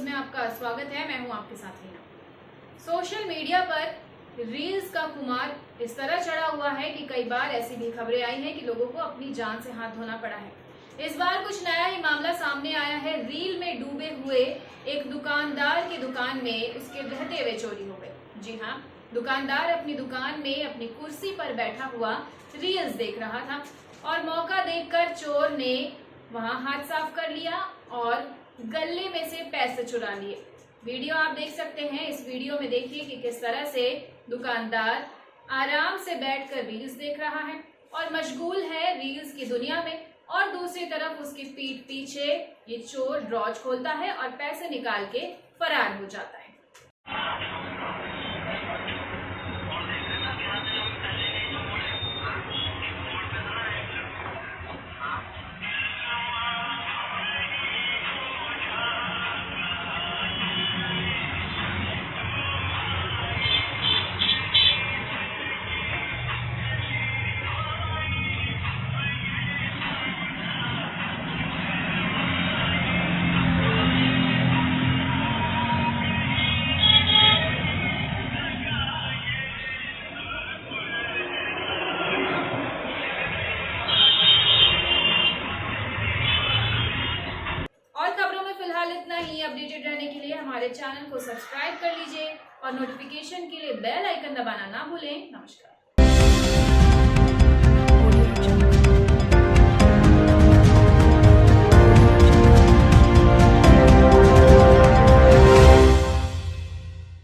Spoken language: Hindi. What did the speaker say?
में आपका स्वागत है। मैं हूं आपके साथ हीना। सोशल मीडिया पर रील्स का खुमार इस तरह चढ़ा हुआ है कि कई बार ऐसी भी खबरें आई हैं कि लोगों को अपनी जान से हाथ धोना पड़ा है। इस बार कुछ नया ही मामला सामने आया है। रील में डूबे हुए एक दुकानदार की दुकान में उसके रहते हुए चोरी हो गई। जी हाँ, दुकानदार अपनी दुकान में अपनी कुर्सी पर बैठा हुआ रील्स देख रहा था और मौका देखकर चोर ने वहां हाथ साफ कर लिया और गले में से पैसे चुरा लिए। वीडियो आप देख सकते हैं। इस वीडियो में देखिए कि किस तरह से दुकानदार आराम से बैठकर रील्स देख रहा है और मशगूल है रील्स की दुनिया में, और दूसरी तरफ उसकी पीठ पीछे ये चोर ड्रॉज खोलता है और पैसे निकाल के फरार हो जाता है। फिलहाल इतना ही। अपडेटेड रहने के लिए हमारे चैनल को सब्सक्राइब कर लीजिए और नोटिफिकेशन के लिए बेल आइकन दबाना ना भूलें। नमस्कार।